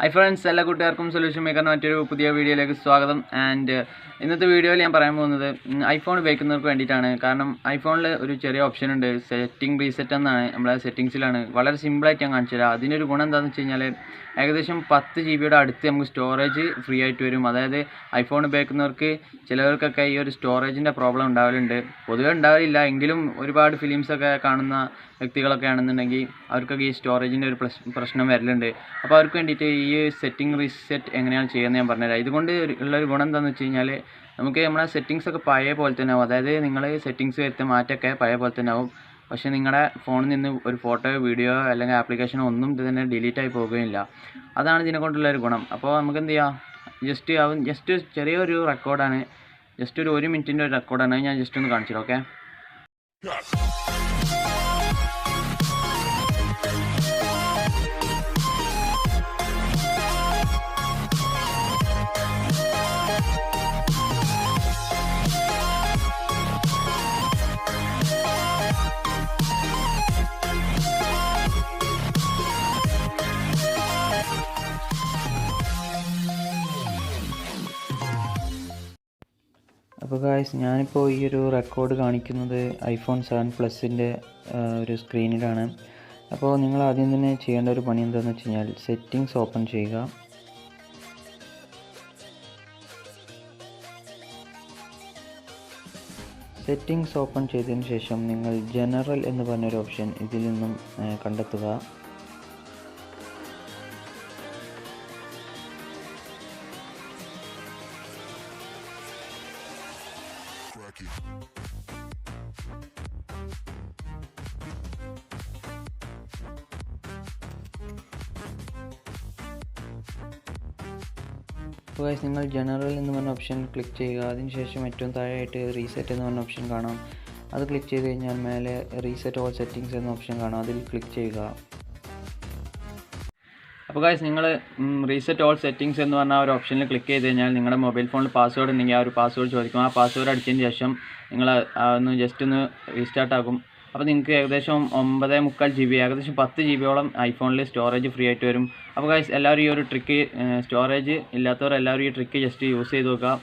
Hi friends, എല്ലാ കൂട്ടുകാർക്കും solution മേക്കറിന് മറ്റൊരു പുതിയ വീഡിയോയിലേക്ക് സ്വാഗതം. ആൻഡ് ഇന്നത്തെ വീഡിയോയിൽ ഞാൻ പറയാൻ പോകുന്നത് ഐഫോൺ ഉപയോഗിക്കുന്നവർക്ക് വേണ്ടിയിട്ടാണ്. കാരണം ഐഫോണിൽ ഒരു ചെറിയ ഓപ്ഷൻ ഉണ്ട്, സെറ്റിംഗ് റീസെറ്റ് എന്നാണ്. നമ്മളെ സെറ്റിങ്സിലാണ് വളരെ സിമ്പിളായിട്ട് ഞാൻ കാണിച്ചു തരാം. അതിനൊരു ഗുണം എന്താണെന്ന് വെച്ച് കഴിഞ്ഞാൽ ഏകദേശം 10 GB അടുത്ത് നമുക്ക് സ്റ്റോറേജ് ഫ്രീ ആയിട്ട് വരും. അതായത് ഐഫോൺ ഉപയോഗിക്കുന്നവർക്ക് ചിലവർക്കൊക്കെ ഈ ഒരു സ്റ്റോറേജിൻ്റെ പ്രോബ്ലം ഉണ്ടാവലുണ്ട്. പൊതുവെ ഉണ്ടാവില്ല എങ്കിലും ഒരുപാട് ഫിലിംസൊക്കെ കാണുന്ന വ്യക്തികളൊക്കെ ആണെന്നുണ്ടെങ്കിൽ അവർക്കൊക്കെ ഈ സ്റ്റോറേജിൻ്റെ ഒരു പ്രശ്നം വരലുണ്ട്. അപ്പോൾ അവർക്ക് വേണ്ടിയിട്ട് ഈ സെറ്റിംഗ് റീസെറ്റ് എങ്ങനെയാണ് ചെയ്യുന്നത് ഞാൻ പറഞ്ഞുതരാം. ഇതുകൊണ്ട് ഉള്ളൊരു ഗുണം എന്താണെന്ന് വെച്ച് കഴിഞ്ഞാൽ നമുക്ക് നമ്മളെ സെറ്റിങ്സൊക്കെ പഴയ പോലെ തന്നെ ആവും. അതായത് നിങ്ങൾ സെറ്റിങ്സ് വരുത്തിയ മാറ്റമൊക്കെ പഴയ പോലെ തന്നെ ആവും. പക്ഷേ നിങ്ങളുടെ ഫോണിൽ നിന്ന് ഒരു ഫോട്ടോയോ വീഡിയോ അല്ലെങ്കിൽ ആപ്ലിക്കേഷനോ ഒന്നും ഇത് തന്നെ ഡിലീറ്റ് ആയി പോകുകയില്ല. അതാണ് ഇതിനെ കൊണ്ടുള്ളൊരു ഗുണം. അപ്പോൾ നമുക്ക് എന്ത് ചെയ്യാം, ജസ്റ്റ് ചെറിയൊരു റെക്കോർഡാണ്, ജസ്റ്റ് ഒരു 1 മിനിറ്റിൻ്റെ ഒരു റെക്കോർഡാണ്. ഞാൻ ജസ്റ്റ് ഒന്ന് കാണിച്ചു തരാം. ഓക്കെ, അപ്പോൾ ഗായ്സ്, ഞാനിപ്പോൾ ഈ ഒരു റെക്കോർഡ് കാണിക്കുന്നത് iPhone 7 Plusൻ്റെ ഒരു സ്ക്രീനിലാണ്. അപ്പോൾ നിങ്ങൾ ആദ്യം തന്നെ ചെയ്യേണ്ട ഒരു പണി എന്താണെന്ന് വെച്ച് കഴിഞ്ഞാൽ സെറ്റിങ്സ് ഓപ്പൺ ചെയ്യുക. സെറ്റിങ്സ് ഓപ്പൺ ചെയ്തതിന് ശേഷം നിങ്ങൾ ജനറൽ എന്ന് പറഞ്ഞൊരു ഓപ്ഷൻ ഇതിൽ നിന്നും കണ്ടെത്തുക. അപ്പോൾ ഗൈസ്, നിങ്ങൾ ജനറൽ എന്ന് പറഞ്ഞ ഓപ്ഷൻ ക്ലിക്ക് ചെയ്യുക. അതിനുശേഷം ഏറ്റവും താഴെയായിട്ട് റീസെറ്റ് എന്ന് പറഞ്ഞ ഓപ്ഷൻ കാണാം. അത് ക്ലിക്ക് ചെയ്ത് കഴിഞ്ഞാൽ മേലെ റീസെറ്റ് ഓൾ സെറ്റിങ്സ് എന്ന ഓപ്ഷൻ കാണാം. അതിൽ ക്ലിക്ക് ചെയ്യുക. അപ്പോൾ ഗൈസ്, നിങ്ങൾ റീസെറ്റ് ഓൾ സെറ്റിങ്സ് എന്ന് പറഞ്ഞ ഒരു ഓപ്ഷനിൽ ക്ലിക്ക് ചെയ്ത് കഴിഞ്ഞാൽ നിങ്ങളുടെ മൊബൈൽ ഫോണിൽ പാസ്വേഡ് ഉണ്ടെങ്കിൽ ആ ഒരു പാസ്വേഡ് ചോദിക്കും. ആ പാസ്വേഡ് അടിച്ചതിന് ശേഷം നിങ്ങൾ ഒന്ന് ജസ്റ്റ് ഒന്ന് റീസ്റ്റാർട്ട് ആകും. അപ്പോൾ നിങ്ങൾക്ക് ഏകദേശം 9.25 GB, ഏകദേശം 10 GB ഐഫോണിൽ സ്റ്റോറേജ് ഫ്രീ ആയിട്ട് വരും. അപ്പോൾ ഗൈസ്, എല്ലാവരും ഈ ഒരു ട്രിക്ക്, സ്റ്റോറേജ് ഇല്ലാത്തവർ എല്ലാവരും ഈ ട്രിക്ക് ജസ്റ്റ് യൂസ് ചെയ്ത് നോക്കുക,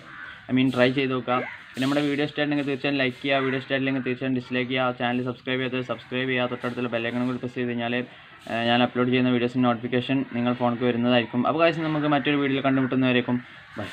ട്രൈ ചെയ്ത് നോക്കുക. പിന്നെ നമ്മുടെ വീഡിയോ ഇഷ്ടമായിട്ടുണ്ടെങ്കിൽ തീർച്ചയായും ലൈക്ക് ചെയ്യുക, വീഡിയോ ഇഷ്ടമായില്ലെങ്കിൽ തീർച്ചയായും ഡിസ്ലൈക്ക് ചെയ്യുക. ചാനൽ സബ്സ്ക്രൈബ് ചെയ്യുക. തൊട്ടടുത്തുള്ള ബെല്ലൈക്കൺ കൂടി പ്രസ് ചെയ്ത് കഴിഞ്ഞാൽ ഞാൻ അപ്ലോഡ് ചെയ്യുന്ന വീഡിയോസിൻ്റെ നോട്ടിഫിക്കേഷൻ നിങ്ങൾ ഫോണിലേക്ക് വരുന്നതായിരിക്കും. അപ്പോൾ ഗൈസ്, നമുക്ക് മറ്റൊരു വീഡിയോയിൽ കണ്ടുമുട്ടുന്നവരേക്കും ബൈ.